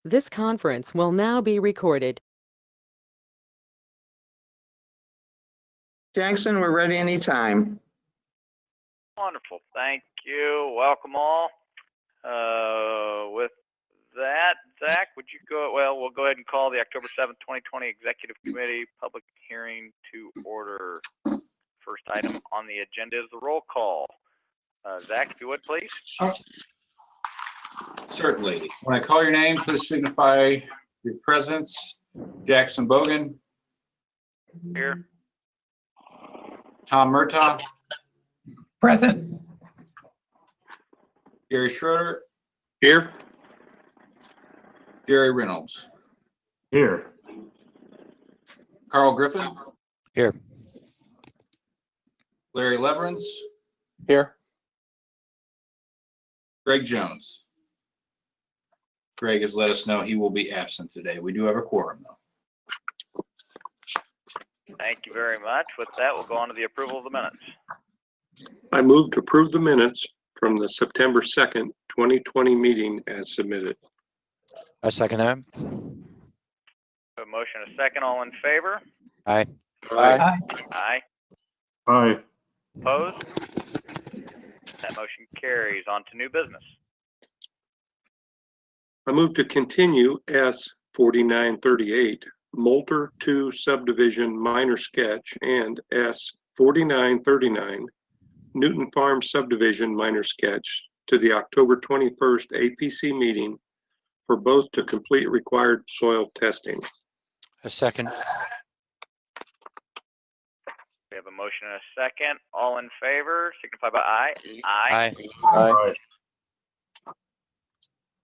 This conference will now be recorded. Jackson, we're ready anytime. Wonderful. Thank you. Welcome all. With that, Zach, would you go? Well, we'll go ahead and call the October 7th, 2020 Executive Committee public hearing to order. First item on the agenda is the roll call. Zach, if you would, please. Certainly. When I call your name, please signify your presence. Jackson Bogan. Here. Tom Murtaugh. Present. Gary Schroeder. Here. Jerry Reynolds. Here. Carl Griffin. Here. Larry Leverins. Here. Greg Jones. Greg has let us know he will be absent today. We do have a quorum, though. Thank you very much. With that, we'll go on to the approval of the minutes. I move to approve the minutes from the September 2nd, 2020 meeting as submitted. I second that. A motion, a second. All in favor? Aye. Aye. Aye. Aye. Opposed? That motion carries. On to new business. I move to continue S 4938 Moulter 2 subdivision minor sketch and S 4939 Newton Farm subdivision minor sketch to the October 21st APC meeting for both to complete required soil testing. A second. We have a motion and a second. All in favor, signify by aye. Aye. Aye.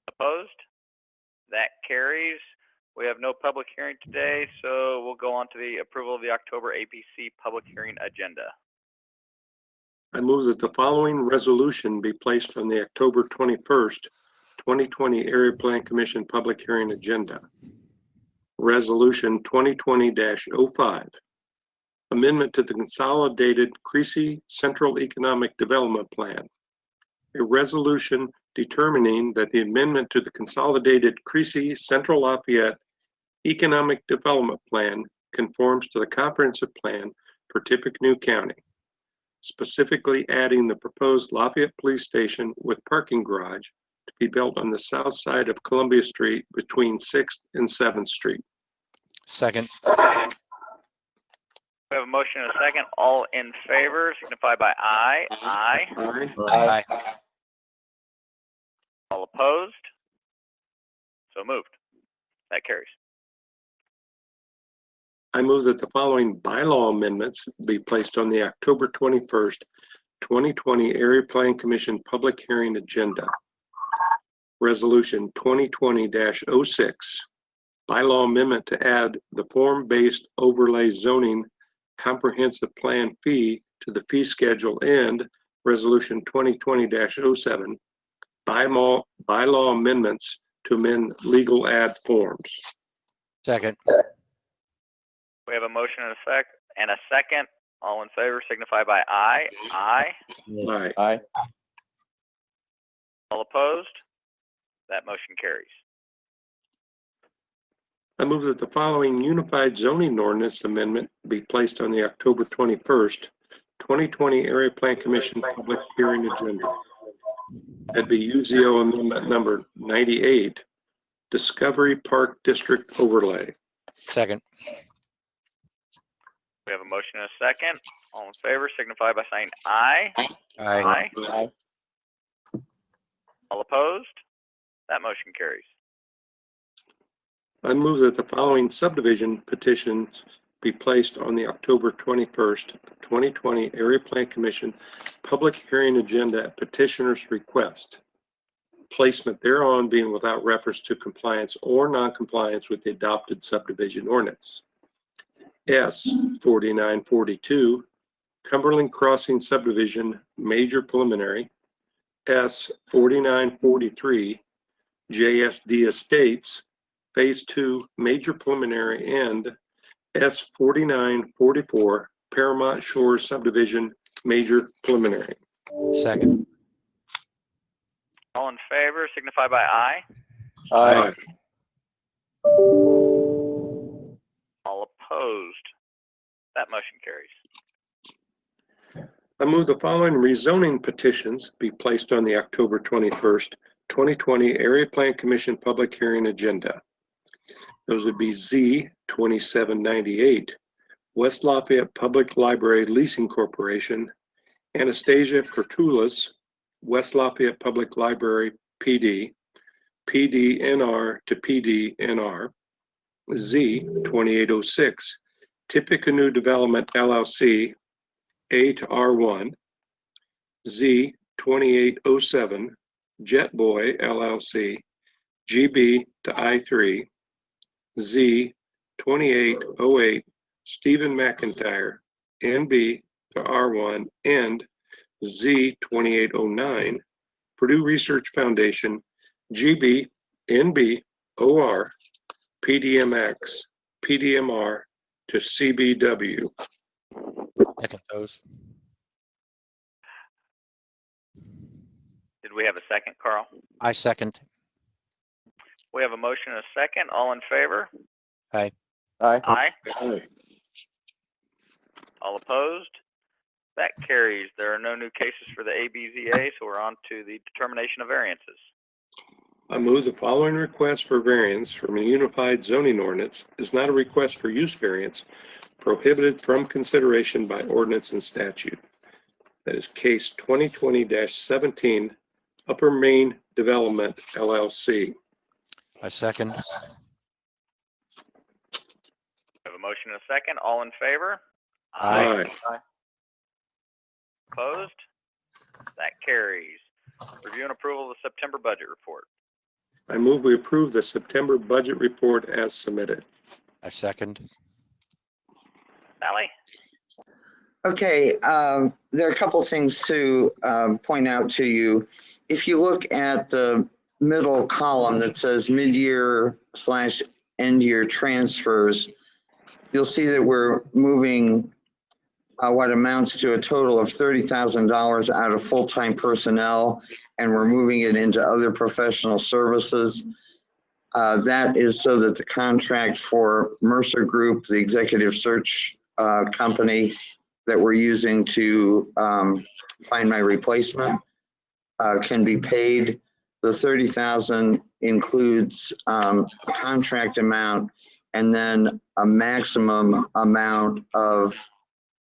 Opposed? That carries. We have no public hearing today, so we'll go on to the approval of the October APC public hearing agenda. I move that the following resolution be placed on the October 21st, 2020 Area Plan Commission public hearing agenda. Resolution 2020-05. Amendment to the Consolidated Creasy Central Economic Development Plan. A resolution determining that the amendment to the Consolidated Creasy Central Lafayette Economic Development Plan conforms to the comprehensive plan for Tippecanoe County, specifically adding the proposed Lafayette Police Station with parking garage to be built on the south side of Columbia Street between 6th and 7th Street. Second. We have a motion and a second. All in favor, signify by aye. Aye. Aye. Aye. All opposed? So moved. That carries. I move that the following bylaw amendments be placed on the October 21st, 2020 Area Plan Commission public hearing agenda. Resolution 2020-06, bylaw amendment to add the form-based overlay zoning comprehensive plan fee to the fee schedule, and Resolution 2020-07, bylaw amendments to amend legal ad forms. Second. We have a motion and a second. All in favor, signify by aye. Aye. Aye. Aye. All opposed? That motion carries. I move that the following unified zoning ordinance amendment be placed on the October 21st, 2020 Area Plan Commission public hearing agenda. That'd be UZO amendment number 98, Discovery Park District Overlay. Second. We have a motion and a second. All in favor, signify by saying aye. Aye. Aye. All opposed? That motion carries. I move that the following subdivision petitions be placed on the October 21st, 2020 Area Plan Commission public hearing agenda at petitioner's request. Placement thereon being without reference to compliance or non-compliance with the adopted subdivision ordinance. S 4942, Cumberland Crossing Subdivision Major Preliminary. S 4943, JSD Estates Phase 2 Major Preliminary, and S 4944 Paramount Shores Subdivision Major Preliminary. Second. All in favor, signify by aye. Aye. All opposed? That motion carries. I move the following rezoning petitions be placed on the October 21st, 2020 Area Plan Commission public hearing agenda. Those would be Z 2798, West Lafayette Public Library Leasing Corporation, Anastasia Pertulis, West Lafayette Public Library PD, PDNR to PDNR, Z 2806, Tippecanoe Development LLC, A to R1, Z 2807, Jetboy LLC, GB to I3, Z 2808, Stephen McIntyre, NB to R1, and Z 2809, Purdue Research Foundation, GB, NB, OR, PDMX, PDMR to CBW. Second those. Did we have a second, Carl? I second. We have a motion and a second. All in favor? Aye. Aye. All opposed? That carries. There are no new cases for the ABZA, so we're on to the determination of variances. I move the following request for variance from a unified zoning ordinance is not a request for use variance prohibited from consideration by ordinance and statute. That is case 2020-17, Upper Main Development LLC. I second. We have a motion and a second. All in favor? Aye. Opposed? That carries. Review and approval of the September budget report. I move we approve the September budget report as submitted. I second. Sally? Okay, there are a couple things to point out to you. If you look at the middle column that says mid-year/end year transfers, you'll see that we're moving what amounts to a total of $30,000 out of full-time personnel, and we're moving it into other professional services. That is so that the contract for Mercer Group, the executive search company that we're using to find my replacement, can be paid. The $30,000 includes a contract amount and then a maximum amount of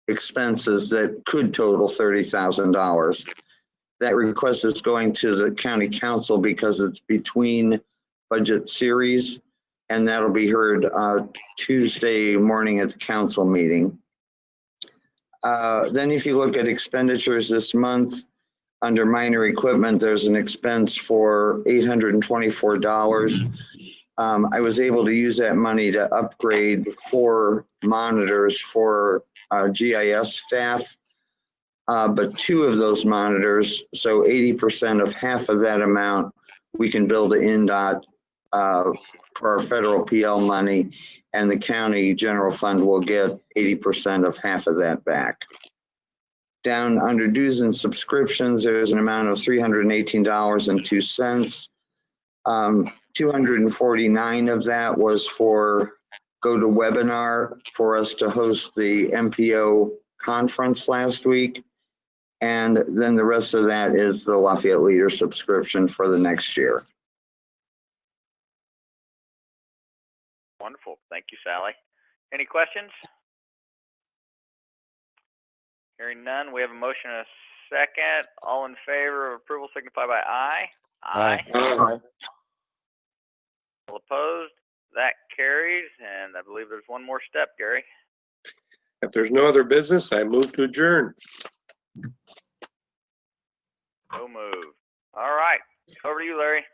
expenses that could total $30,000. That request is going to the county council because it's between budget series, and that'll be heard Tuesday morning at the council meeting. Then if you look at expenditures this month, under minor equipment, there's an expense for $824. I was able to use that money to upgrade 4 monitors for GIS staff, but 2 of those monitors, so 80% of half of that amount, we can bill to INDOT for our federal PL money, and the county general fund will get 80% of half of that back. Down under dues and subscriptions, there's an amount of $318.02. 249 of that was for GoToWebinar for us to host the MPO conference last week. And then the rest of that is the Lafayette Leader subscription for the next year. Wonderful. Thank you, Sally. Any questions? Hearing none, we have a motion and a second. All in favor of approval signify by aye. Aye. All opposed? That carries, and I believe there's one more step, Gary. If there's no other business, I move to adjourn. So moved. All right. Over to you, Larry.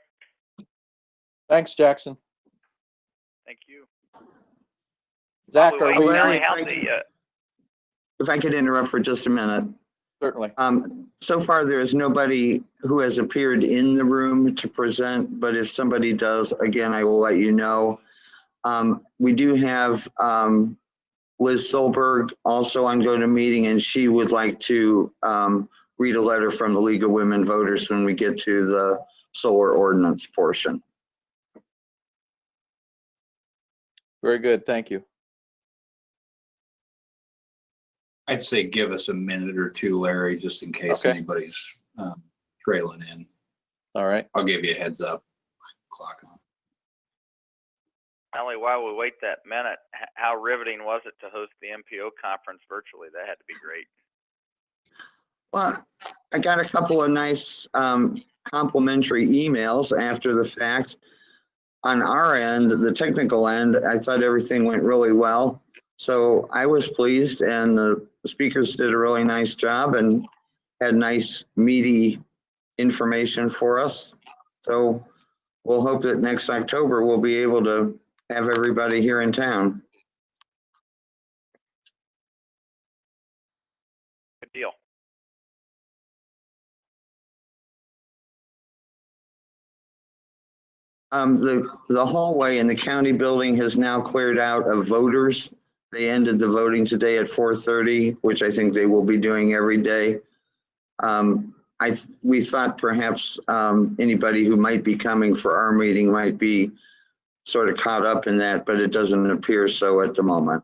Thanks, Jackson. Thank you. Zach, While we are wait, we? Sally, Larry, how's the, If I could interrupt for just a minute. Certainly. So far, there is nobody who has appeared in the room to present, but if somebody does, again, I will let you know. We do have Liz Solberg also on GoToMeeting, and she would like to read a letter from the League of Women Voters when we get to the solar ordinance portion. Very good. Thank you. I'd say give us a minute or two, Larry, just in case Okay. anybody's trailing in. All right. I'll give you a heads up. Clock on. Ellie, while we wait that minute, how riveting was it to host the MPO conference virtually? That had to be great. Well, I got a couple of nice complimentary emails after the fact. On our end, the technical end, I thought everything went really well. So I was pleased, and the speakers did a really nice job and had nice meaty information for us. So we'll hope that next October we'll be able to have everybody here in town. Good deal. The hallway in the county building has now cleared out of voters. They ended the voting today at 4:30, which I think they will be doing every day. We thought perhaps anybody who might be coming for our meeting might be sort of caught up in that, but it doesn't appear so at the moment.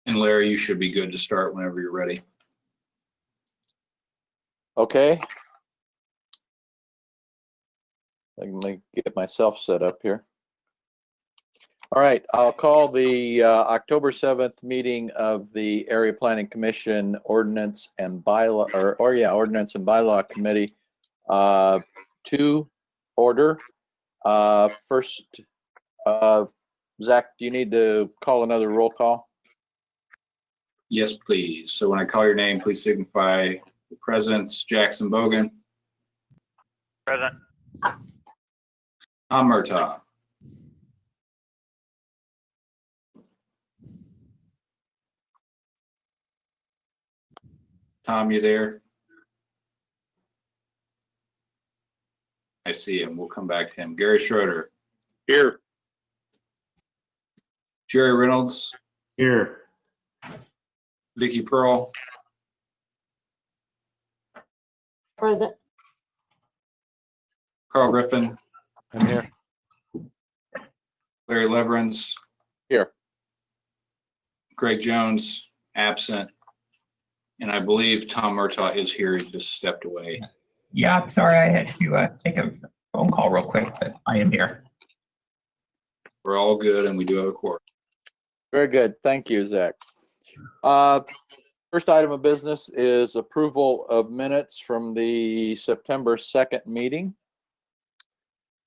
And Larry, you should be good to start whenever you're ready. Okay. Let me get myself set up here. All right, I'll call the October 7th meeting of the Area Planning Commission Ordinance and Bylaw, Ordinance and Bylaw Committee to order. First, Zach, do you need to call another roll call? Yes, please. So when I call your name, please signify the presence. Jackson Bogan. Present. Tom Murtaugh. Tom, you there? I see him. We'll come back to him. Gary Schroeder. Here. Jerry Reynolds. Here. Vicky Pearl. Present. Carl Griffin. I'm here. Larry Leverins. Here. Greg Jones, absent. And I believe Tom Murtaugh is here. He just stepped away. Yeah, I'm sorry, I had to take a phone call real quick, but I am here. We're all good, and we do have a quorum. Very good. Thank you, Zach. First item of business is approval of minutes from the September 2nd meeting.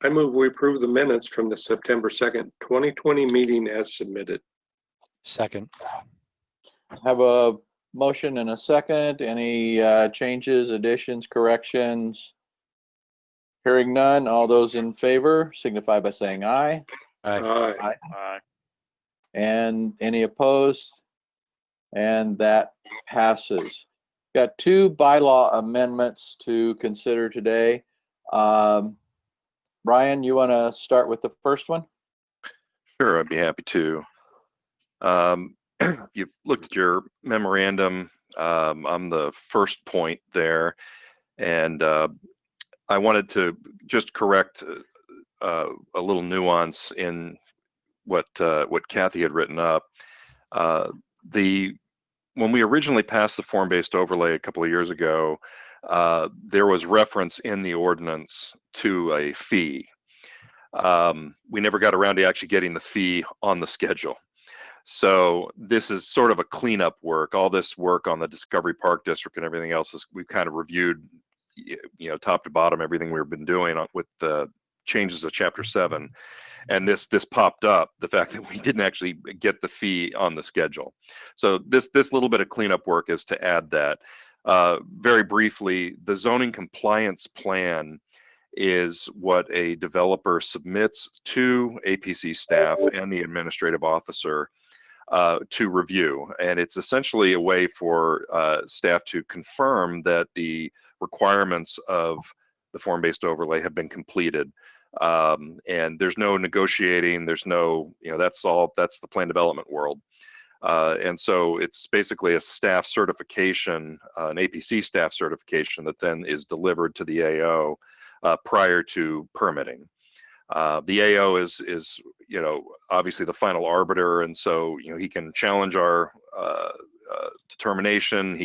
I move we approve the minutes from the September 2nd, 2020 meeting as submitted. Second. Have a motion and a second. Any changes, additions, corrections? Hearing none, all those in favor signify by saying aye. Aye. And any opposed? And that passes. Got two bylaw amendments to consider today. Brian, you want to start with the first one? Sure, I'd be happy to. You've looked at your memorandum on the first point there, and I wanted to just correct a little nuance in what Kathy had written up. When we originally passed the form-based overlay a couple of years ago, there was reference in the ordinance to a fee. We never got around to actually getting the fee on the schedule. So this is sort of a cleanup work. All this work on the Discovery Park District and everything else is we've kind of reviewed, top to bottom, everything we've been doing with the changes of Chapter 7. And this popped up, the fact that we didn't actually get the fee on the schedule. So this little bit of cleanup work is to add that. Very briefly, the zoning compliance plan is what a developer submits to APC staff and the administrative officer to review. And it's essentially a way for staff to confirm that the requirements of the form-based overlay have been completed. And there's no negotiating, there's no, that's the plan development world. And so it's basically a staff certification, an APC staff certification that then is delivered to the AO prior to permitting. The AO is obviously the final arbiter, and so he can challenge our determination.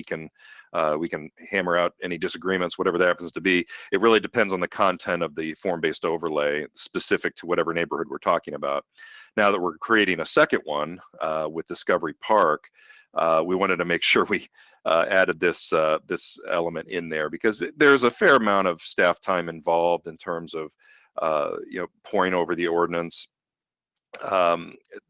We can hammer out any disagreements, whatever that happens to be. It really depends on the content of the form-based overlay specific to whatever neighborhood we're talking about. Now that we're creating a second one with Discovery Park, we wanted to make sure we added this element in there, because there's a fair amount of staff time involved in terms of poring over the ordinance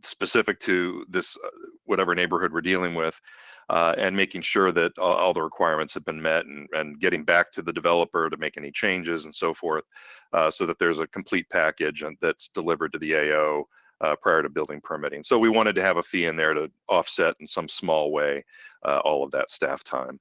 specific to this whatever neighborhood we're dealing with, and making sure that all the requirements have been met, and getting back to the developer to make any changes and so forth, so that there's a complete package that's delivered to the AO prior to building permitting. So we wanted to have a fee in there to offset in some small way all of that staff time.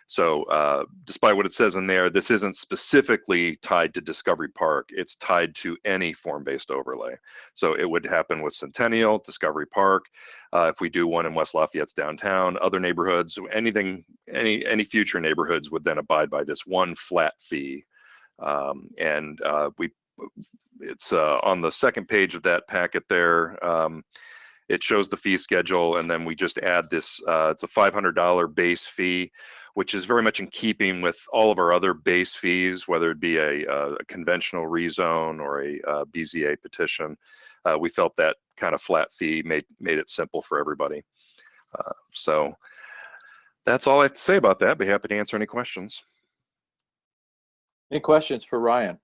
So despite what it says in there, this isn't specifically tied to Discovery Park. It's tied to any form-based overlay. So it would happen with Centennial, Discovery Park. If we do one in West Lafayette's downtown, other neighborhoods, any future neighborhoods would then abide by this one flat fee. It's on the second page of that packet there. It shows the fee schedule, and then we just add this, it's a $500 base fee, which is very much in keeping with all of our other base fees, whether it be a conventional rezone or a BZA petition. We felt that kind of flat fee made it simple for everybody. So that's all I have to say about that. Be happy to answer any questions. Any questions for Ryan?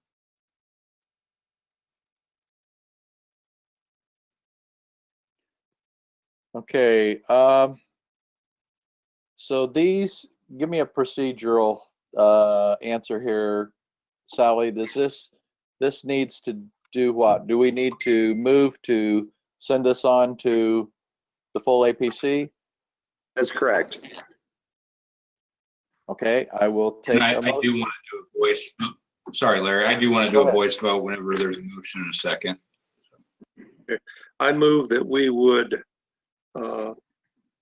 Okay, so these, give me a procedural answer here, Sally. Does this needs to do what? Do we need to move to send this on to the full APC? That's correct. Okay, I will take I a do want to motion. do a voice. Sorry, Larry. I do want to do a voice vote whenever there's a motion in a second. I move that we would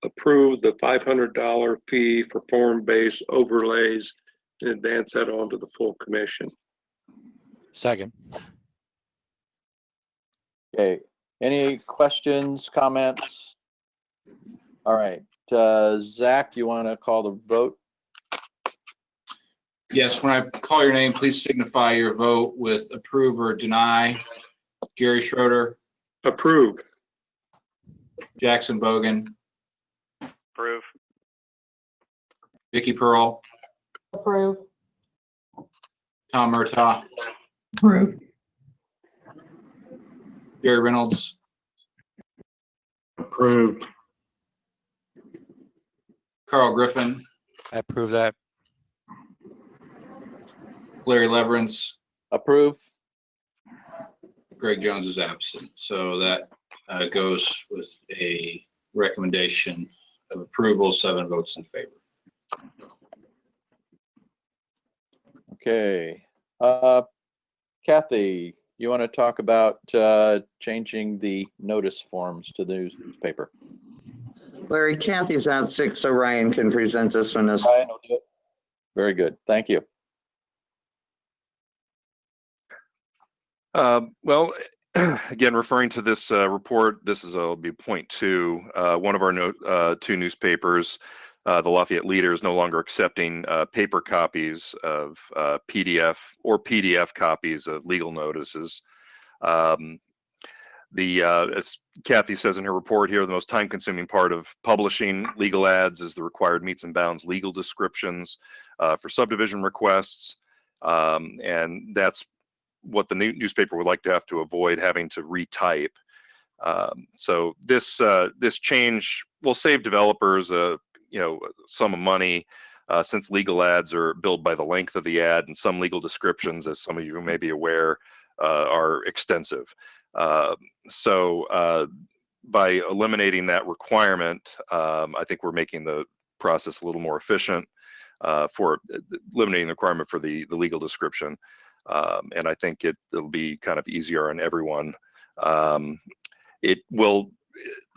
approve the $500 fee for form-based overlays and advance that on to the full commission. Second. Okay, any questions, comments? All right, Zach, you want to call the vote? Yes, when I call your name, please signify your vote with approve or deny. Gary Schroeder, Approve. Jackson Bogan, Approve. Vicky Pearl, Approve. Tom Murtaugh, Approve. Gary Reynolds, Approved. Carl Griffin, I approve that. Larry Leverance, Approve. Greg Jones is absent. So that goes with a recommendation of approval, 7 votes in favor. Okay, Kathy, you want to talk about changing the notice forms to the newspaper? Larry, Kathy's out sick, so Ryan can present this one as. Ryan will do it. Very good, thank you. Well, again, referring to this report, this will be point 2. One of our 2 newspapers, the Lafayette Leader, is no longer accepting paper copies of PDF or PDF copies of legal notices. As Kathy says in her report here, the most time-consuming part of publishing legal ads is the required meets and bounds legal descriptions for subdivision requests, and that's what the newspaper would like to have to avoid having to retype. So this change will save developers sum of money, since legal ads are billed by the length of the ad, and some legal descriptions, as some of you may be aware, are extensive. So by eliminating that requirement, I think we're making the process a little more efficient for eliminating the requirement for the legal description. And I think it'll be kind of easier on everyone. It will,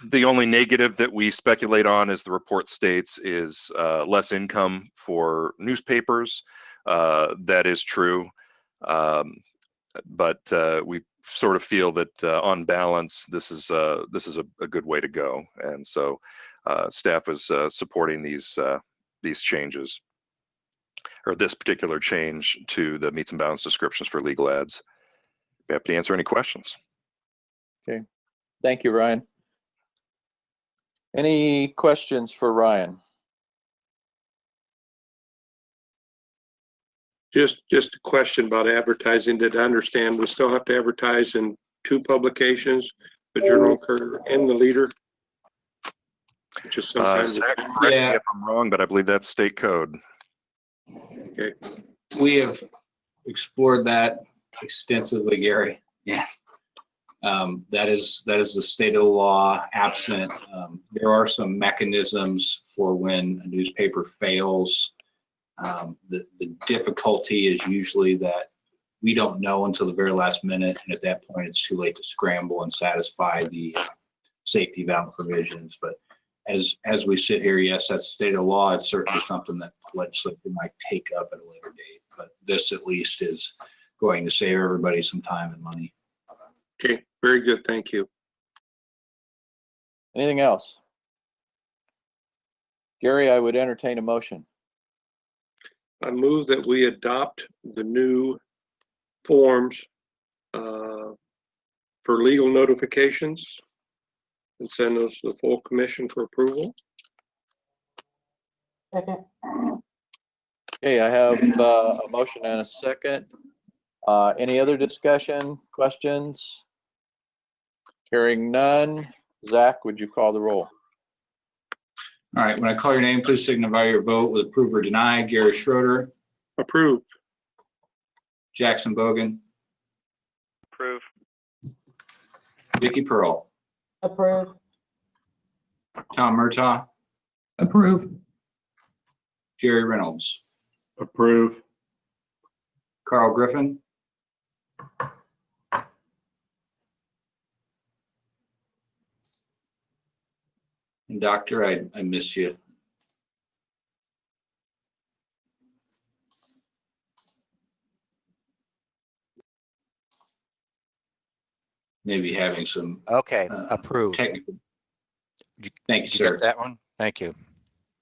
the only negative that we speculate on, as the report states, is less income for newspapers. That is true. But we sort of feel that on balance, this is a good way to go. And so staff is supporting these changes, or this particular change to the meets and bounds descriptions for legal ads. Be happy to answer any questions. Okay, thank you, Ryan. Any questions for Ryan? Just a question about advertising. Did I understand we still have to advertise in 2 publications, the Journal Courier and the Leader? Just sometimes. Zach, correct me if I'm wrong, but I believe that's state code. Okay. We have explored that extensively, Gary. Yeah. That is the state of the law. Absent, there are some mechanisms for when a newspaper fails. The difficulty is usually that we don't know until the very last minute, and at that point it's too late to scramble and satisfy the safety valve provisions. But as we sit here, yes, that's state of law. It's certainly something that the legislature might take up at a later date, but this at least is going to save everybody some time and money. Okay, very good. Thank you. Anything else? Gary, I would entertain a motion. I move that we adopt the new forms for legal notifications and send those to the full commission for approval. Second. Okay, I have a motion and a second. Any other discussion, questions? Hearing none. Zach, would you call the roll? All right, when I call your name, please signify your vote with approve or deny. Gary Schroeder, Approved. Jackson Bogan, Approve. Vicky Pearl, Approve. Tom Murtaugh, Approve. Jerry Reynolds, Approve. Carl Griffin, and Doctor, I missed you. Maybe having some Okay, approved. technical. Did Thank you, you get sir. that one? Thank you.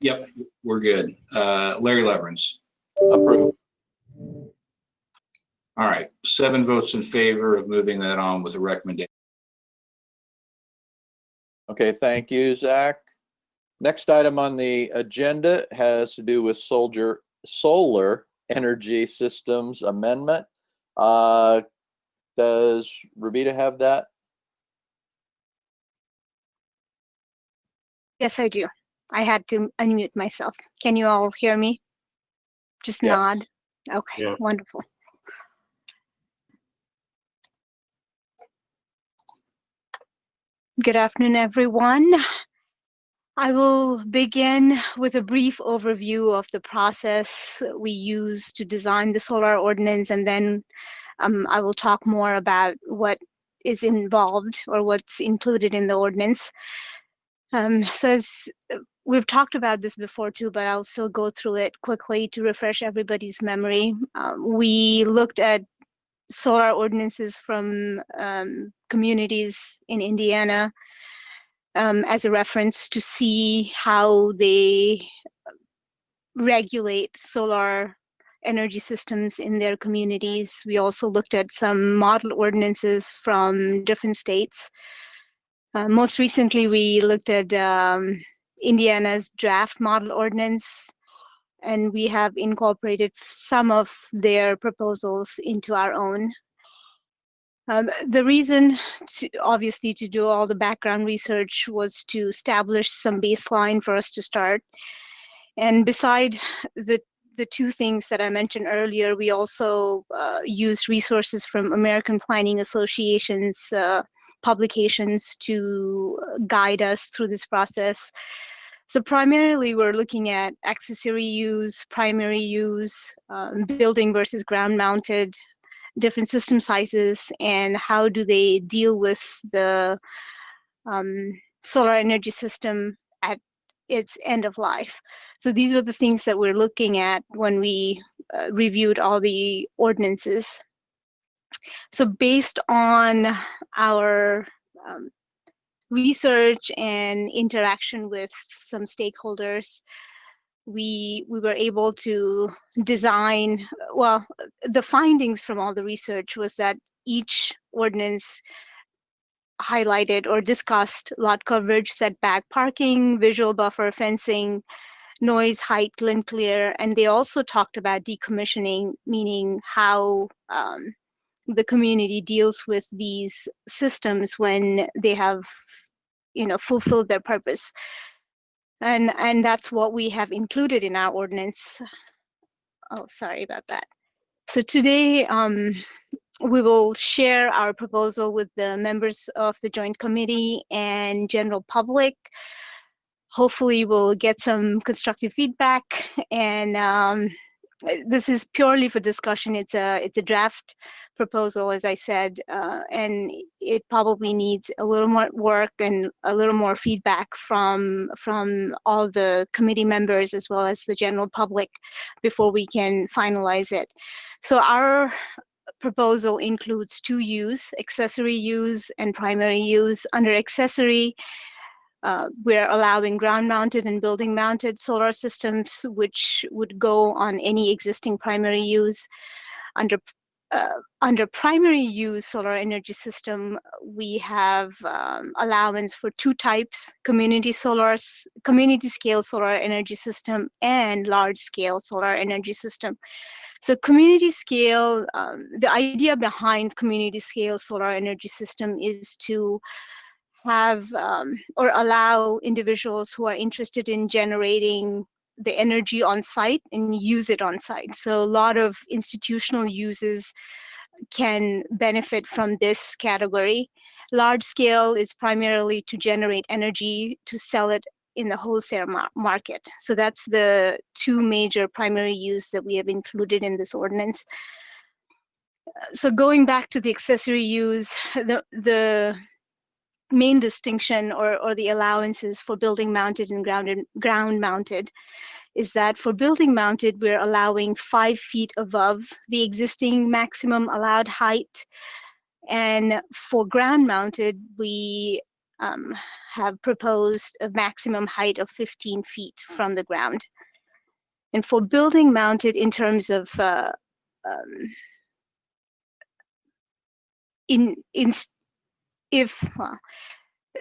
Yep, we're good. Larry Leverance. Approved. All right, 7 votes in favor of moving that on with a recommendation. Okay, thank you, Zach. Next item on the agenda has to do with solar energy systems amendment. Does Ravita have that? Yes, I do. I had to unmute myself. Can you all hear me? Just Yes. nod. Okay, Yeah. wonderful. Good afternoon, everyone. I will begin with a brief overview of the process we use to design the solar ordinance, and then I will talk more about what is involved or what's included in the ordinance. So as we've talked about this before too, but I'll still go through it quickly to refresh everybody's memory. We looked at solar ordinances from communities in Indiana as a reference to see how they regulate solar energy systems in their communities. We also looked at some model ordinances from different states. Most recently, we looked at Indiana's draft model ordinance, and we have incorporated some of their proposals into our own. The reason, obviously, to do all the background research was to establish some baseline for us to start. And beside the 2 things that I mentioned earlier, we also used resources from American Planning Association's publications to guide us through this process. So primarily, we're looking at accessory use, primary use, building versus ground mounted, different system sizes, and how do they deal with the solar energy system at its end of life. So these were the things that we're looking at when we reviewed all the ordinances. So based on our research and interaction with some stakeholders, we were able to design, well, the findings from all the research was that each ordinance highlighted or discussed lot coverage, setback, parking, visual buffer, fencing, noise, height, glint clear, and they also talked about decommissioning, meaning how the community deals with these systems when they have, fulfilled their purpose. And that's what we have included in our ordinance. Oh, sorry about that. So today, we will share our proposal with the members of the Joint Committee and general public. Hopefully we'll get some constructive feedback, and this is purely for discussion. It's a draft proposal, as I said, and it probably needs a little more work and a little more feedback from all the committee members as well as the general public before we can finalize it. So our proposal includes 2 use, accessory use and primary use. Under accessory, we're allowing ground-mounted and building-mounted solar systems, which would go on any existing primary use. Under primary use solar energy system, we have allowance for 2 types: community scale solar energy system and large-scale solar energy system. So community scale, the idea behind community scale solar energy system is to have or allow individuals who are interested in generating the energy on site and use it on site. So a lot of institutional uses can benefit from this category. Large scale is primarily to generate energy to sell it in the wholesale market. So that's the 2 major primary use that we have included in this ordinance. So going back to the accessory use, the main distinction or the allowances for building mounted and ground mounted is that for building mounted, we're allowing 5 feet above the existing maximum allowed height. And for ground mounted, we have proposed a maximum height of 15 feet from the ground. And for building mounted, in terms of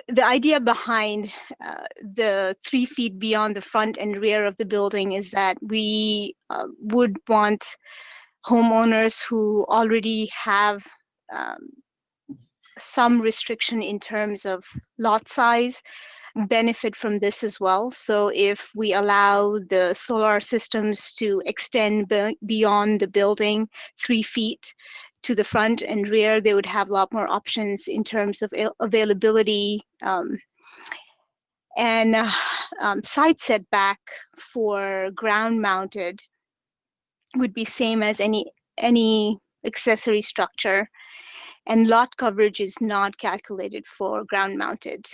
the idea behind the 3 feet beyond the front and rear of the building is that we would want homeowners who already have some restriction in terms of lot size benefit from this as well. So if we allow the solar systems to extend beyond the building 3 feet to the front and rear, they would have a lot more options in terms of availability and side setback for ground mounted would be same as any accessory structure, and lot coverage is not calculated for ground mounted.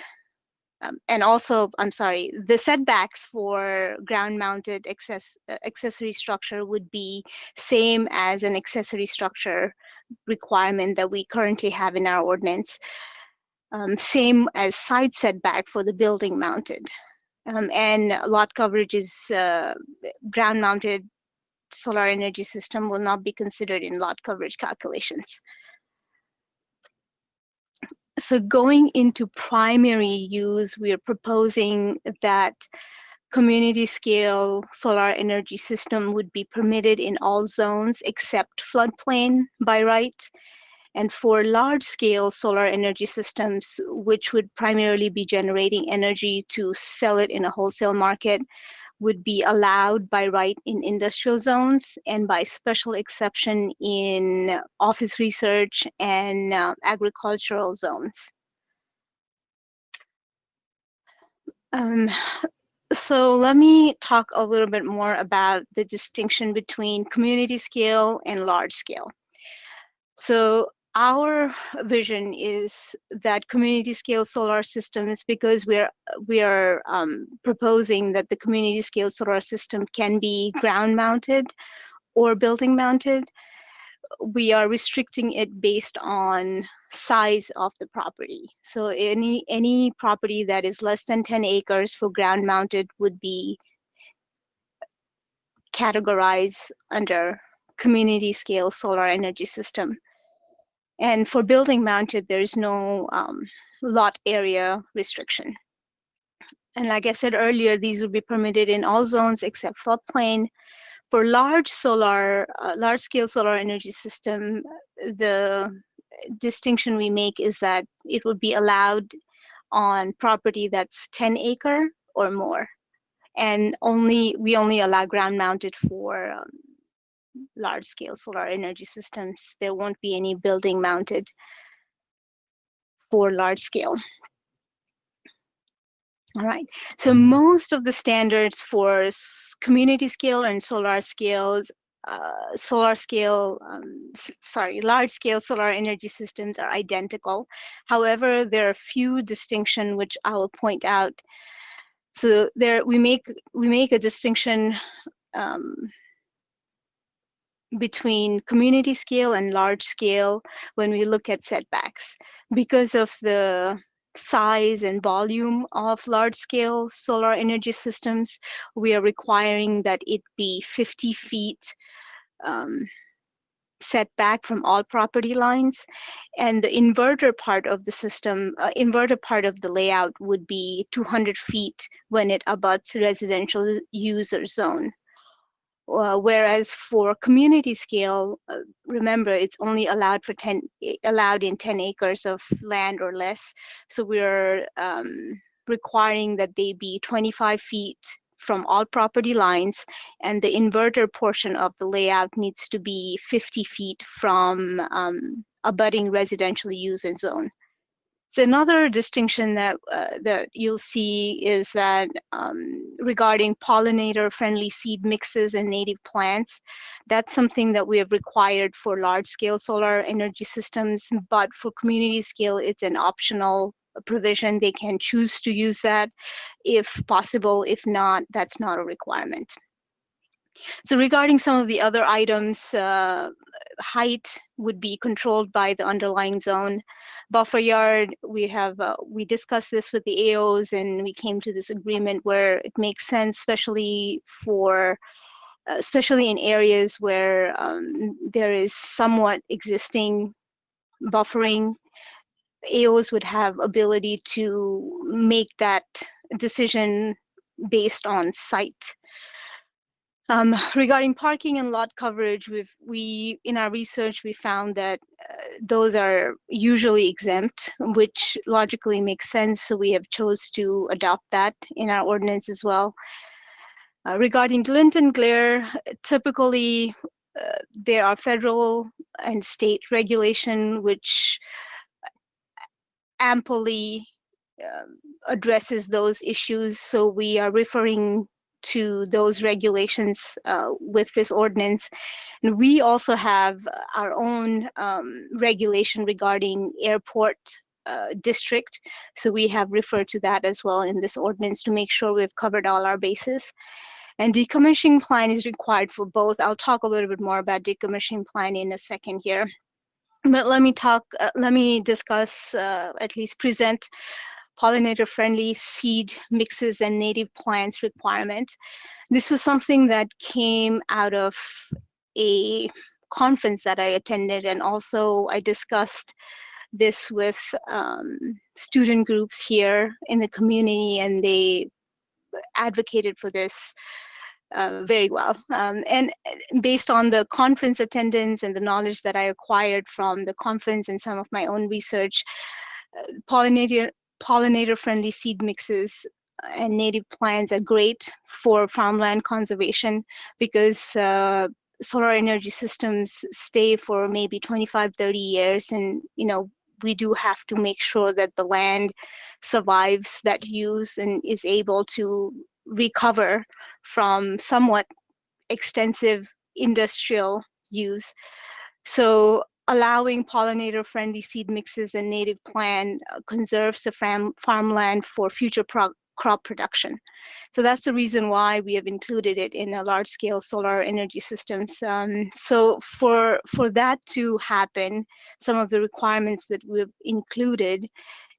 And also, I'm sorry, the setbacks for ground mounted accessory structure would be same as an accessory structure requirement that we currently have in our ordinance. Same as side setback for the building mounted. And lot coverage is ground mounted solar energy system will not be considered in lot coverage calculations. So going into primary use, we are proposing that community scale solar energy system would be permitted in all zones except floodplain by right. And for large scale solar energy systems, which would primarily be generating energy to sell it in a wholesale market, would be allowed by right in industrial zones and by special exception in office research and agricultural zones. So let me talk a little bit more about the distinction between community scale and large scale. So our vision is that community scale solar systems, because we are proposing that the community scale solar system can be ground mounted or building mounted, we are restricting it based on size of the property. So any property that is less than 10 acres for ground mounted would be categorized under community scale solar energy system. And for building mounted, there's no lot area restriction. And like I said earlier, these would be permitted in all zones except floodplain. For large-scale solar energy system, the distinction we make is that it would be allowed on property that's 10 acre or more. And we only allow ground mounted for large-scale solar energy systems. There won't be any building mounted for large scale. All right, so most of the standards for community scale and large scale solar energy systems are identical. However, there are a few distinctions which I will point out. So there we make a distinction between community scale and large scale when we look at setbacks. Because of the size and volume of large scale solar energy systems, we are requiring that it be 50 feet setback from all property lines. And the inverter part of the system, inverter part of the layout would be 200 feet when it abuts residential user zone. Whereas for community scale, remember it's only allowed for allowed in 10 acres of land or less. So we're requiring that they be 25 feet from all property lines, and the inverter portion of the layout needs to be 50 feet from abutting residential user zone. So another distinction that you'll see is that regarding pollinator-friendly seed mixes and native plants, that's something that we have required for large-scale solar energy systems, but for community scale, it's an optional provision. They can choose to use that if possible. If not, that's not a requirement. So regarding some of the other items, height would be controlled by the underlying zone. Buffer yard, we discussed this with the AOs, and we came to this agreement where it makes sense, especially in areas where there is somewhat existing buffering. AOs would have ability to make that decision based on site. Regarding parking and lot coverage, in our research, we found that those are usually exempt, which logically makes sense. So we have chose to adopt that in our ordinance as well. Regarding glint and glare, typically there are federal and state regulation which amply addresses those issues. So we are referring to those regulations with this ordinance. And we also have our own regulation regarding airport district. So we have referred to that as well in this ordinance to make sure we've covered all our bases. And decommissioning plan is required for both. I'll talk a little bit more about decommissioning plan in a second here. But let me discuss, at least present pollinator-friendly seed mixes and native plants requirement. This was something that came out of a conference that I attended, and also I discussed this with student groups here in the community, and they advocated for this very well. And based on the conference attendance and the knowledge that I acquired from the conference and some of my own research, pollinator-friendly seed mixes and native plants are great for farmland conservation because solar energy systems stay for maybe 25, 30 years. And, we do have to make sure that the land survives that use and is able to recover from somewhat extensive industrial use. So allowing pollinator-friendly seed mixes and native plant conserves the farmland for future crop production. So that's the reason why we have included it in a large-scale solar energy systems. So for that to happen, some of the requirements that we've included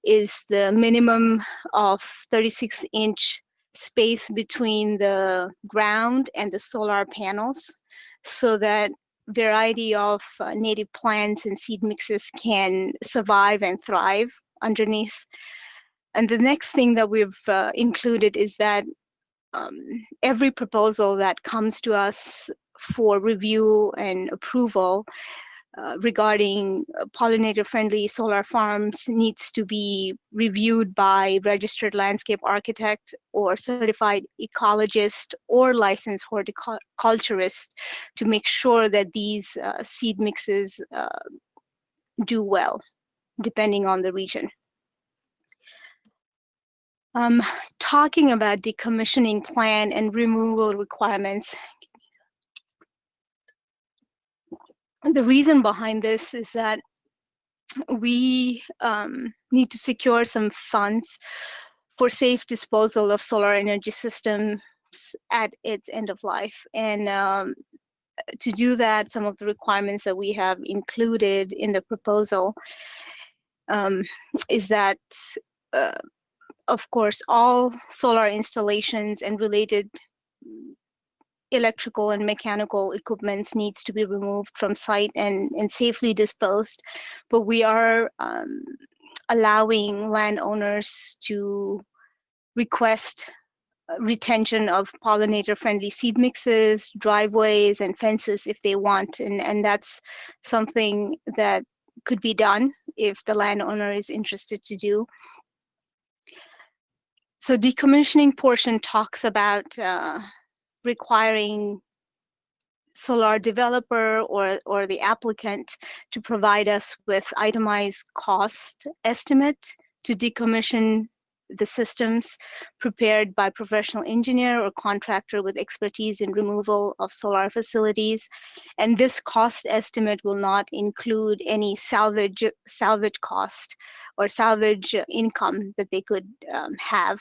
is the minimum of 36-inch space between the ground and the solar panels, so that variety of native plants and seed mixes can survive and thrive underneath. And the next thing that we've included is that every proposal that comes to us for review and approval regarding pollinator-friendly solar farms needs to be reviewed by registered landscape architect or certified ecologist or licensed horticulturist to make sure that these seed mixes do well, depending on the region. Talking about decommissioning plan and removal requirements, the reason behind this is that we need to secure some funds for safe disposal of solar energy systems at its end of life. And to do that, some of the requirements that we have included in the proposal is that, of course, all solar installations and related electrical and mechanical equipments needs to be removed from site and safely disposed. But we are allowing landowners to request retention of pollinator-friendly seed mixes, driveways, and fences if they want. And that's something that could be done if the landowner is interested to do. So decommissioning portion talks about requiring solar developer or the applicant to provide us with itemized cost estimate to decommission the systems prepared by professional engineer or contractor with expertise in removal of solar facilities. And this cost estimate will not include any salvage cost or salvage income that they could have.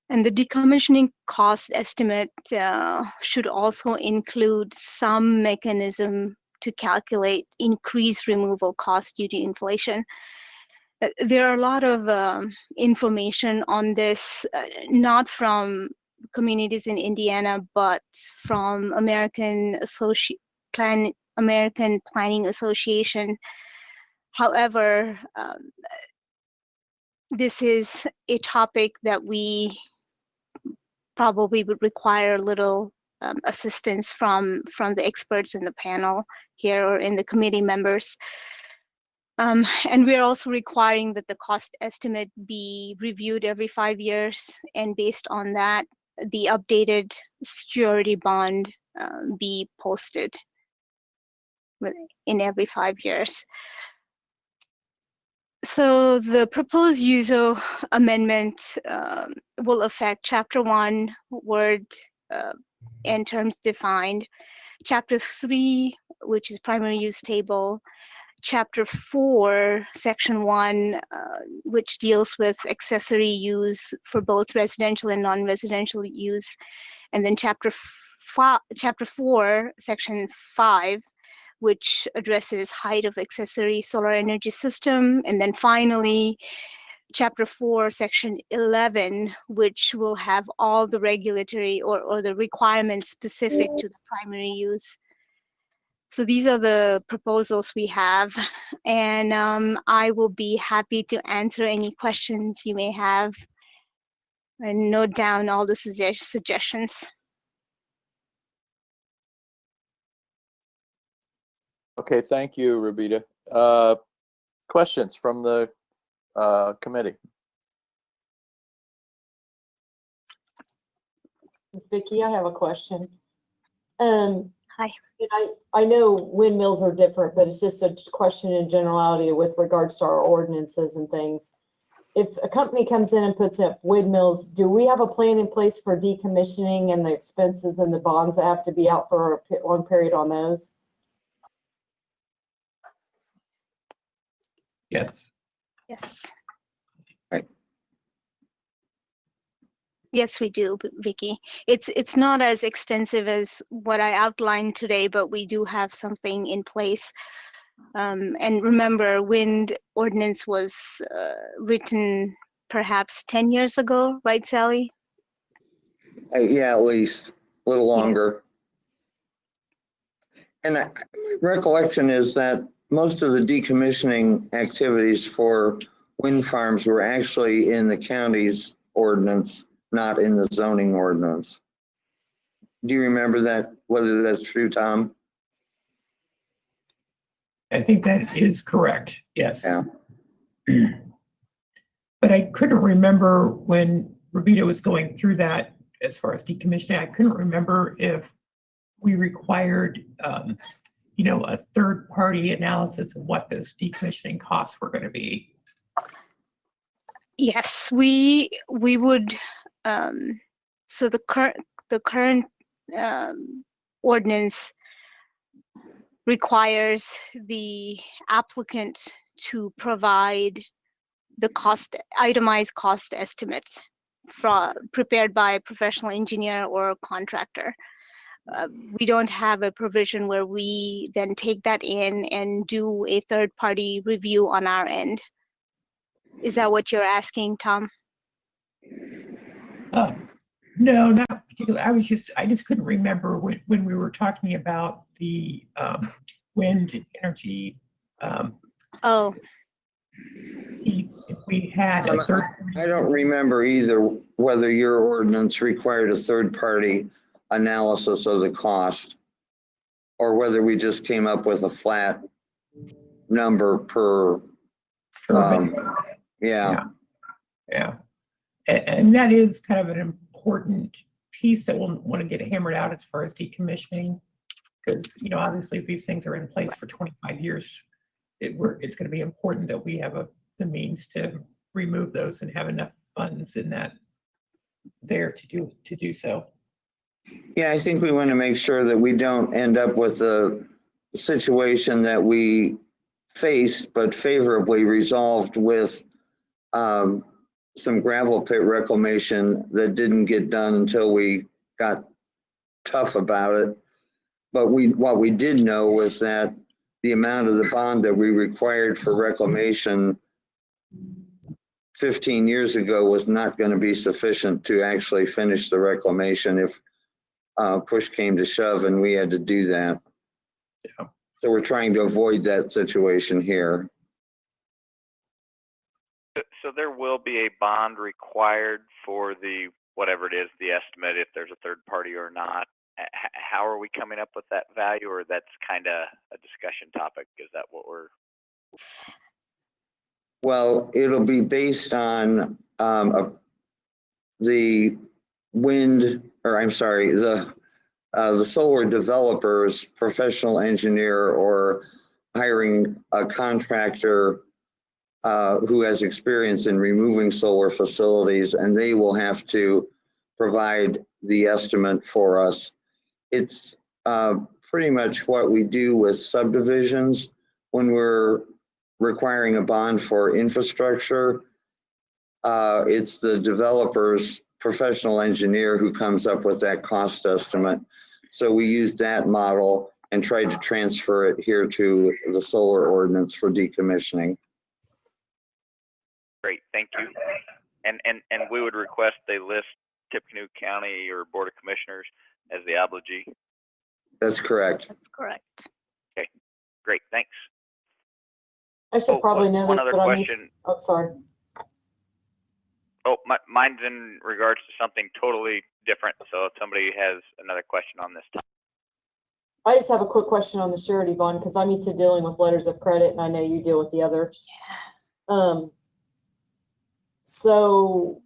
And the decommissioning cost estimate should also include some mechanism to calculate increased removal costs due to inflation. There are a lot of information on this, not from communities in Indiana, but from American Planning Association. However, this is a topic that we probably would require a little assistance from the experts in the panel here or in the committee members. And we're also requiring that the cost estimate be reviewed every 5 years, and based on that, the updated surety bond be posted in every 5 years. So the proposed USO amendment will affect Chapter 1, word and terms defined, Chapter 3, which is primary use table, Chapter 4, Section 1, which deals with accessory use for both residential and non-residential use, and then Chapter 4, Section 5, which addresses height of accessory solar energy system. And then finally, Chapter 4, Section 11, which will have all the regulatory or the requirements specific to the primary use. So these are the proposals we have, and I will be happy to answer any questions you may have and note down all the suggestions. Okay, thank you, Rabita. Questions from the committee? Vicki, I have a question. Hi. And I know windmills are different, but it's just a question in generality with regards to our ordinances and things. If a company comes in and puts up windmills, do we have a plan in place for decommissioning and the expenses and the bonds that have to be out for a long period on those? Yes. Yes. Right. Yes, we do, Vicky. It's not as extensive as what I outlined today, but we do have something in place. And remember, wind ordinance was written perhaps 10 years ago, right, Sally? Yeah, at least a little Yeah. longer. And recollection is that most of the decommissioning activities for wind farms were actually in the county's ordinance, not in the zoning ordinance. Do you remember that, whether that's true, Tom? I think that is correct, yes. Yeah. But I couldn't remember when Revita was going through that as far as decommissioning. I couldn't remember if we required, a third-party analysis of what those decommissioning costs were going to be. Yes, we would. So the current ordinance requires the applicant to provide the itemized cost estimates prepared by a professional engineer or contractor. We don't have a provision where we then take that in and do a third-party review on our end. Is that what you're asking, Tom? No, not particularly. I just couldn't remember when we were talking about the wind energy. Oh. If we had a third. I don't remember either whether your ordinance required a third-party analysis of the cost or whether we just came up with a flat number per. Yeah. And that is kind of an important piece that we'll want to get hammered out as far as decommissioning, because obviously if these things are in place for 25 years, it's going to be important that we have the means to remove those and have enough funds in that there to do so. Yeah, I think we want to make sure that we don't end up with a situation that we faced but favorably resolved with some gravel pit reclamation that didn't get done until we got tough about it. But what we did know was that the amount of the bond that we required for reclamation 15 years ago was not going to be sufficient to actually finish the reclamation if push came to shove and we had to do that. Yeah. So we're trying to avoid that situation here. So there will be a bond required for the, whatever it is, the estimate, if there's a third party or not. How are we coming up with that value, or that's kind of a discussion topic? Is that what we're? Well, it'll be based on the wind, or I'm sorry, the solar developer's professional engineer or hiring a contractor who has experience in removing solar facilities, and they will have to provide the estimate for us. It's pretty much what we do with subdivisions when we're requiring a bond for infrastructure. It's the developer's professional engineer who comes up with that cost estimate. So we used that model and tried to transfer it here to the solar ordinance for decommissioning. Great, thank you. And we would request they list Tippecanoe County or Board of Commissioners as the obligee. That's correct. That's correct. Okay, great, thanks. I should probably know one this, other but question. oh, sorry. Oh, mine's in regards to something totally different. So if somebody has another question on this topic. I just have a quick question on the surety bond, because I'm used to dealing with letters of credit, and I know you deal with the other. So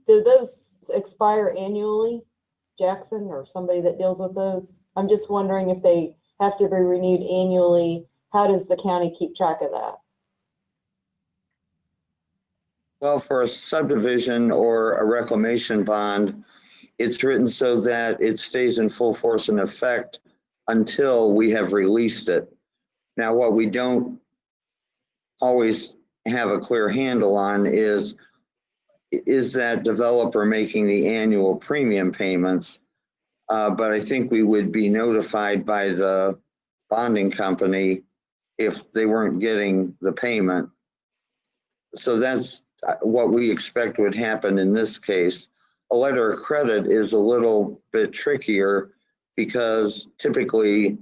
do those expire annually, Jackson, or somebody that deals with those? I'm just wondering if they have to be renewed annually. How does the county keep track of that? Well, for a subdivision or a reclamation bond, it's written so that it stays in full force and effect until we have released it. Now, what we don't always have a clear handle on is is that developer making the annual premium payments? But I think we would be notified by the bonding company if they weren't getting the payment. So that's what we expect would happen in this case. A letter of credit is a little bit trickier because typically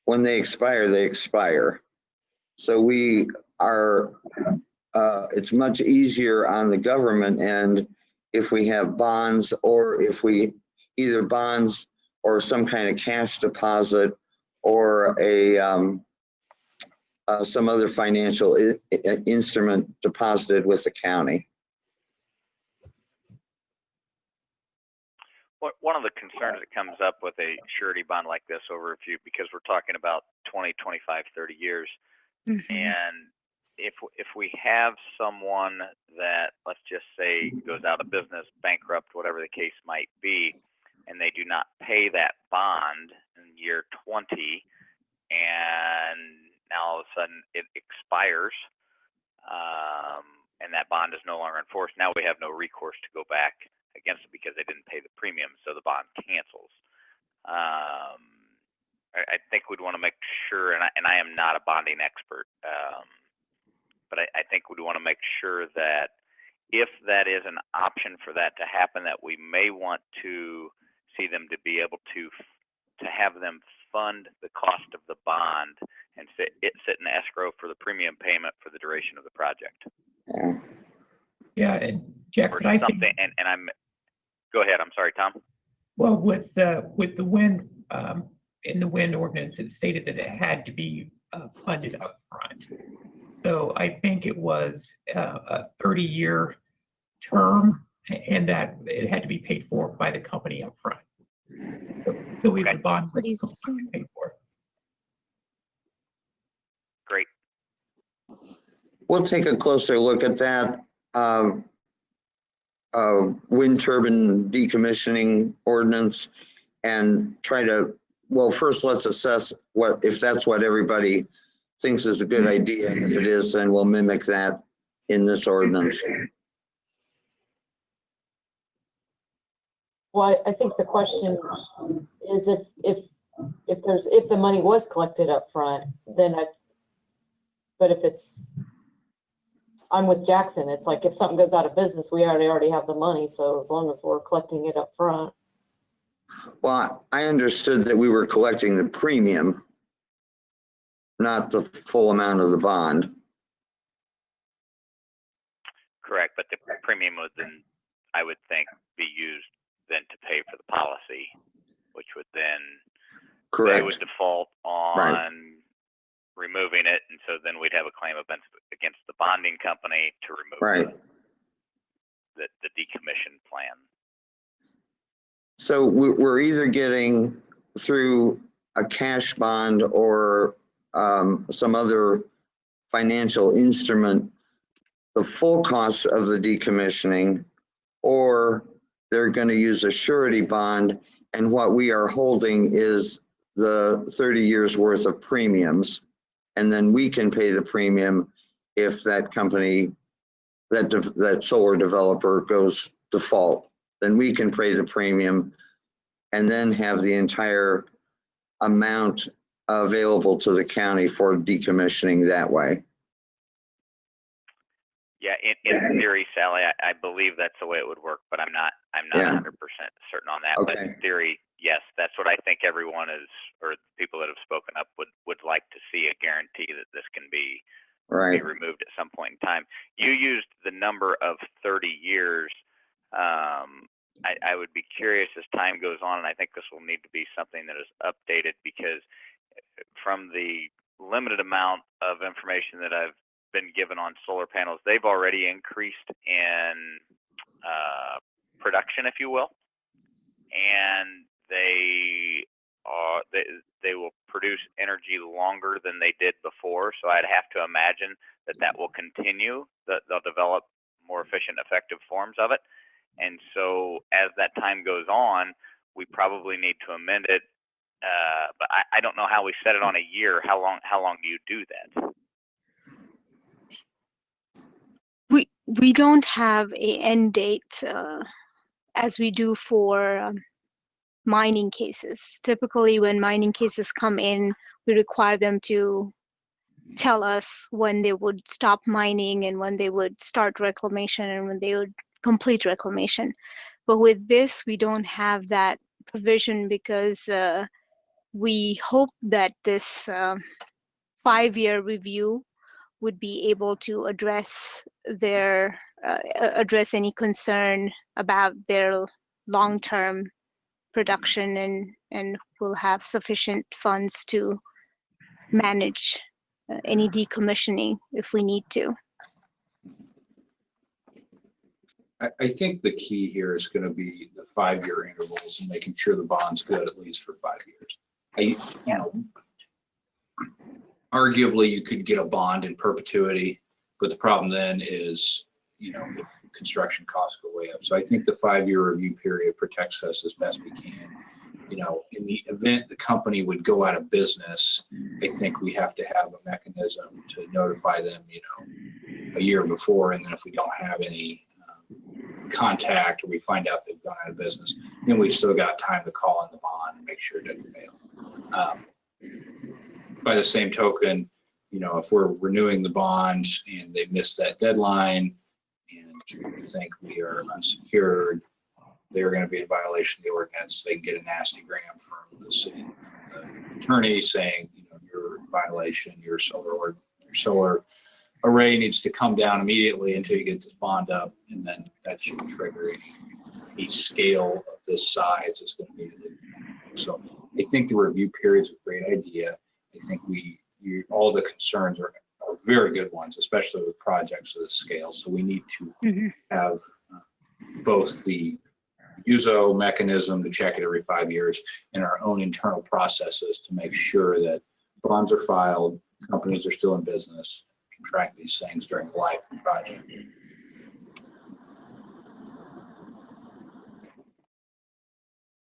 when they expire, they expire. So we are, it's much easier on the government end if we have bonds, or if we either bonds or some kind of cash deposit or a some other financial instrument deposited with the county. One of the concerns that comes up with a surety bond like this over a few, because we're talking about 20, 25, 30 years. And if we have someone that, let's just say, goes out of business, bankrupt, whatever the case might be, and they do not pay that bond in year 20, and now all of a sudden it expires, and that bond is no longer enforced, now we have no recourse to go back against it because they didn't pay the premium, so the bond cancels. I think we'd want to make sure, and I am not a bonding expert, but I think we'd want to make sure that if that is an option for that to happen, that we may want to see them to be able to have them fund the cost of the bond and sit in escrow for the premium payment for the duration of the project. Yeah, and Jackson, I think, and I'm, go ahead, I'm sorry, Tom. well, with the wind, in the wind ordinance, it stated that it had to be funded up front. So I think it was a 30-year term, and that it had to be paid for by the company up front. So we, the bond was paid for. Great. We'll take a closer look at that wind turbine decommissioning ordinance and try to, well, first let's assess if that's what everybody thinks is a good idea. And if it is, then we'll mimic that in this ordinance. Well, I think the question is if the money was collected up front, then but if I'm with Jackson, it's like if something goes out of business, we already have the money. So as long as we're collecting it up front. Well, I understood that we were collecting the premium, not the full amount of the bond. Correct, but the premium would then, I would think, be used then to pay for the policy, which would then, Correct. they would default on removing it, and so then we'd have a claim against the bonding company to remove the decommission plan. So we're either getting through a cash bond or some other financial instrument the full cost of the decommissioning, or they're going to use a surety bond, and what we are holding is the 30 years worth of premiums, and then we can pay the premium if that company, that solar developer goes default. Then we can pay the premium and then have the entire amount available to the county for decommissioning that way. Yeah, in theory, Sally, I believe that's the way it would work, but I'm not 100% certain on that. Okay. But in theory, yes, that's what I think everyone is, or people that have spoken up would like to see, a guarantee that this can be removed at some point in time. You used the number of 30 years. I would be curious as time goes on, and I think this will need to be something that is updated, because from the limited amount of information that I've been given on solar panels, they've already increased in production, if you will, and they will produce energy longer than they did before. So I'd have to imagine that will continue, that they'll develop more efficient, effective forms of it. And so as that time goes on, we probably need to amend it. But I don't know how we set it on a year. How long do you do that? we don't have a end date as we do for mining cases. Typically, when mining cases come in, we require them to tell us when they would stop mining and when they would start reclamation and when they would complete reclamation. But with this, we don't have that provision because we hope that this 5-year review would be able to address their address any concern about their long-term production and will have sufficient funds to manage any decommissioning if we need to. I think the key here is going to be the 5-year intervals and making sure the bond's good at least for 5 years. Arguably you could get a bond in perpetuity, but the problem then is, if construction costs go way up. So I think the 5-year review period protects us as best we can. In the event the company would go out of business, I think we have to have a mechanism to notify them, a year before. And then if we don't have any contact or we find out they've gone out of business, then we've still got time to call in the bond and make sure it doesn't fail. By the same token, if we're renewing the bond and they miss that deadline and we think we are unsecured, they're going to be in violation of the ordinance. They can get a nasty gram from the city attorney saying, you're in violation, your solar array needs to come down immediately until you get this bond up, and then that should trigger any scale of this size is going to be. So I think the review period's a great idea. I think all the concerns are very good ones, especially with projects of this scale. So we need to have both the USO mechanism to check it every 5 years and our own internal processes to make sure that bonds are filed, companies are still in business, can track these things during the life of the project.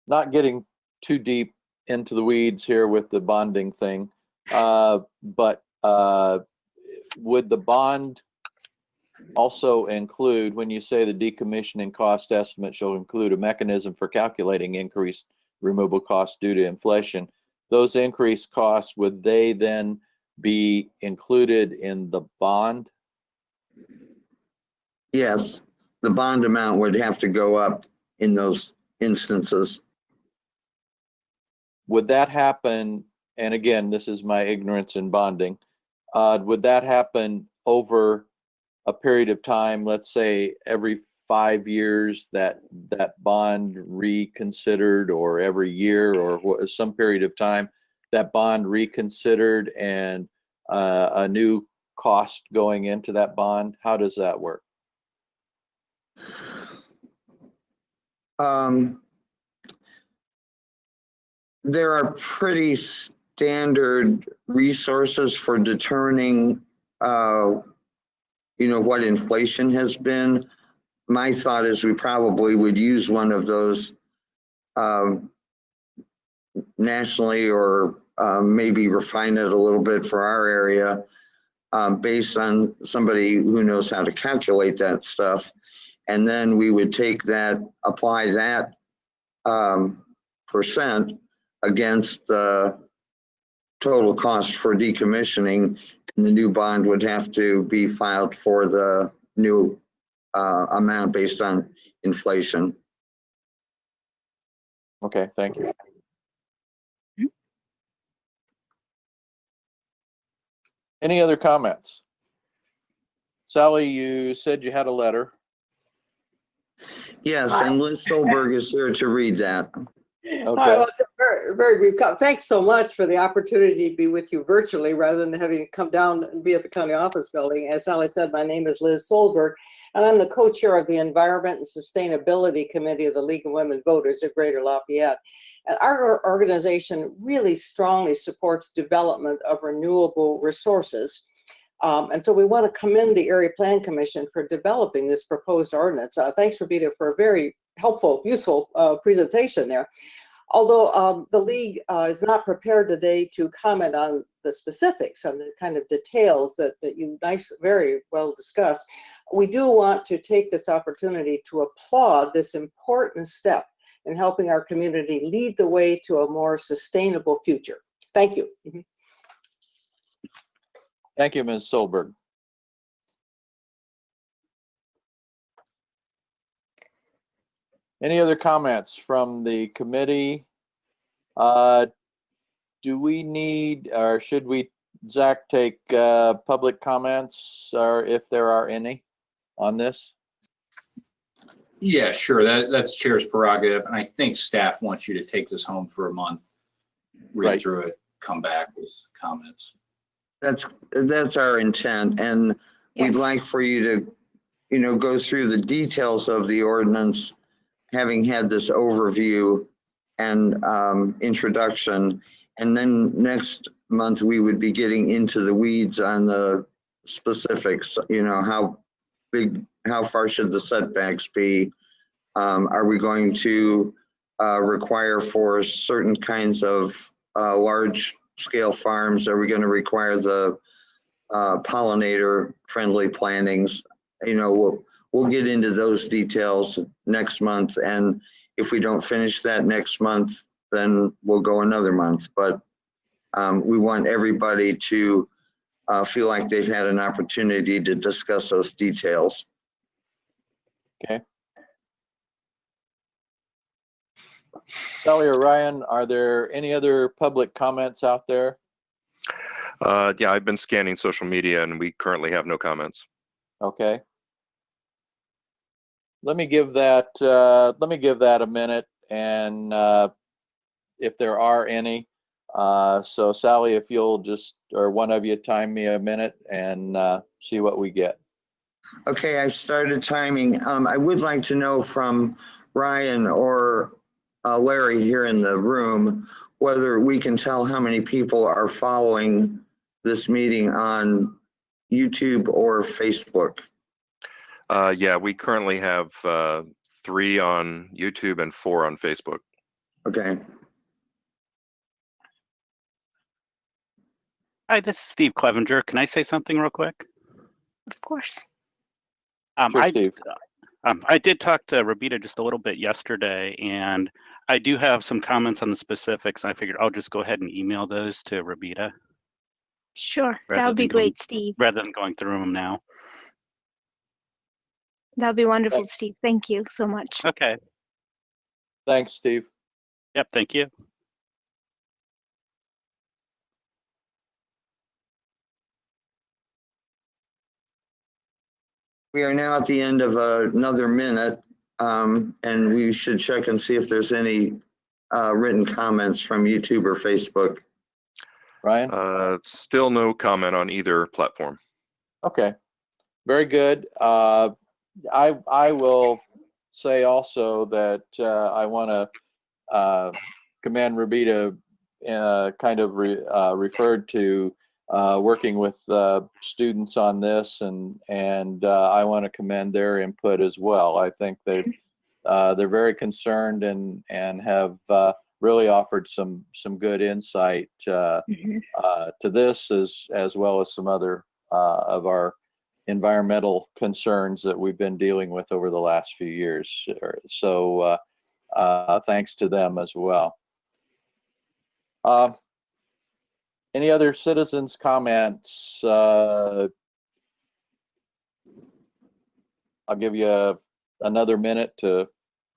Not getting too deep into the weeds here with the bonding thing, but would the bond also include, when you say the decommissioning cost estimate shall include a mechanism for calculating increased removal costs due to inflation, those increased costs, would they then be included in the bond? Yes, the bond amount would have to go up in those instances. Would that happen, and again, this is my ignorance in bonding, would that happen over a period of time, let's say every 5 years that bond reconsidered, or every year, or some period of time that bond reconsidered and a new cost going into that bond? How does that work? There are pretty standard resources for determining what inflation has been. My thought is we probably would use one of those nationally, or maybe refine it a little bit for our area based on somebody who knows how to calculate that stuff. And then we would take that, apply that percent against the total cost for decommissioning, and the new bond would have to be filed for the new amount based on inflation. Okay, thank you. Any other comments? Sally, you said you had a letter. Yes, and Liz Solberg is here to read that. Okay. Well, it's a very, very brief comment. Thanks so much for the opportunity to be with you virtually rather than having to come down and be at the county office building. As Sally said, my name is Liz Solberg, and I'm the co-chair of the Environment and Sustainability Committee of the League of Women Voters of Greater Lafayette. And our organization really strongly supports development of renewable resources. And so we want to commend the Area Plan Commission for developing this proposed ordinance. Thanks for being here for a very helpful, useful presentation there. Although the League is not prepared today to comment on the specifics and the kind of details that you very well discussed, we do want to take this opportunity to applaud this important step in helping our community lead the way to a more sustainable future. Thank you. Thank you, Ms. Solberg. Any other comments from the committee? Do we need, or should we, Zach, take public comments, or if there are any on this? Yeah, sure. That's chair's prerogative. And I think staff wants you to take this home for a month, read Right. through it, come back with comments. That's our intent, and we'd like for you to, go through the details of the ordinance, having had this overview and introduction. And then next month, we would be getting into the weeds on the specifics, how far should the setbacks be? Are we going to require for certain kinds of large scale farms? Are we going to require the pollinator friendly plantings? We'll get into those details next month. And if we don't finish that next month, then we'll go another month. But we want everybody to feel like they've had an opportunity to discuss those details. Okay. Sally or Ryan, are there any other public comments out there? Yeah, I've been scanning social media and we currently have no comments. Okay. Let me give that a minute, and if there are any. So Sally, if you'll just, or one of you, time me a minute and see what we get. Okay, I've started timing. I would like to know from Ryan or Larry here in the room whether we can tell how many people are following this meeting on YouTube or Facebook. Yeah, we currently have 3 on YouTube and 4 on Facebook. Okay. Hi, this is Steve Clevenger. Can I say something real quick? Of course. Sure, Steve. I did talk to Rabita just a little bit yesterday, and I do have some comments on the specifics. I figured I'll just go ahead and email those to Rabita. Sure, that would be great, Steve. Rather than going through them now. That would be wonderful, Steve. Thank you so much. Okay. Thanks, Steve. Yep, thank you. We are now at the end of another minute, and we should check and see if there's any written comments from YouTube or Facebook. Ryan? Still no comment on either platform. Okay, very good. I will say also that I want to commend Rabita, kind of referred to working with students on this, and I want to commend their input as well. I think they're very concerned and have really offered some good insight to this, as well as some other of our environmental concerns that we've been dealing with over the last few years. So thanks to them as well. Any other citizens' comments? I'll give you another minute to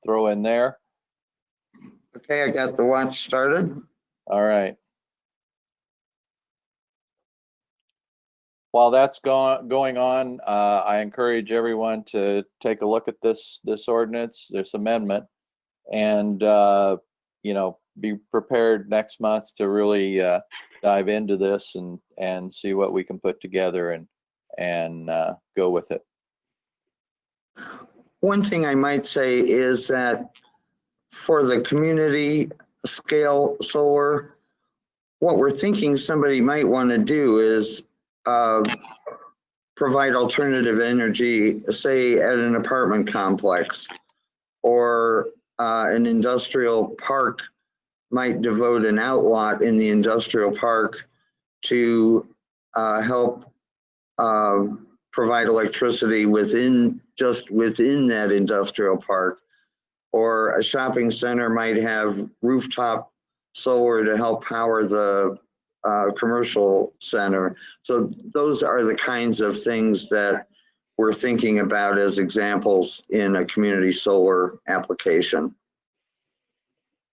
throw in there. Okay, I got the watch started. All right. While that's going on, I encourage everyone to take a look at this ordinance, this amendment, and be prepared next month to really dive into this and see what we can put together and go with it. One thing I might say is that for the community scale solar, what we're thinking somebody might want to do is provide alternative energy, say at an apartment complex, or an industrial park might devote an outlot in the industrial park to help provide electricity just within that industrial park. Or a shopping center might have rooftop solar to help power the commercial center. So those are the kinds of things that we're thinking about as examples in a community solar application.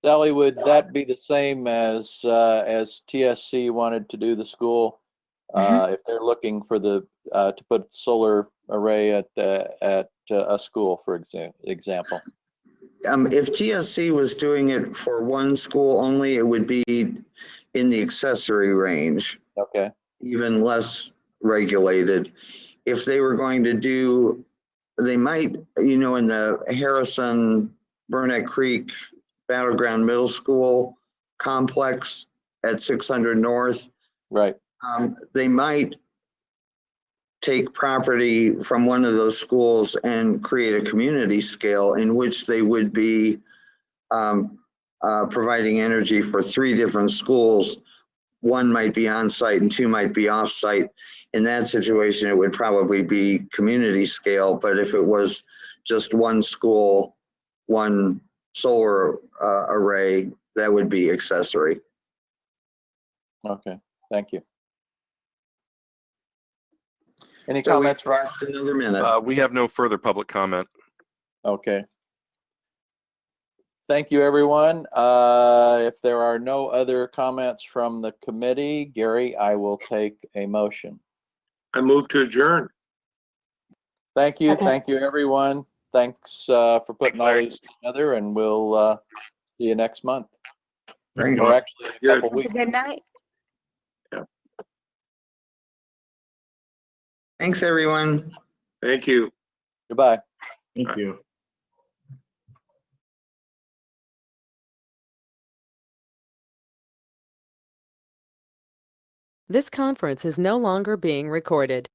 Sally, would that be the same as TSC wanted to do the school? If they're looking for to put solar array at a school, for example? If TSC was doing it for one school only, it would be in the accessory range. Okay. Even less regulated. If they were going to do, they might, in the Harrison Burnett Creek Battleground Middle School complex at 600 North. Right. They might take property from one of those schools and create a community scale in which they would be providing energy for 3 different schools. 1 might be on site and 2 might be off site. In that situation, it would probably be community scale, but if it was just 1 school, 1 solar array, that would be accessory. Okay, thank you. Any So comments, we Ron? have another minute. We have no further public comment. Okay. Thank you, everyone. If there are no other comments from the committee, Gary, I will take a motion. I move to adjourn. Thank you. Okay. Thank you, everyone. Thanks for putting all these together, and we'll see you next month. Great. Or actually, in a Good. couple weeks. Good night. Thanks, everyone. Thank you. Goodbye. Thank you. This conference is no longer being recorded.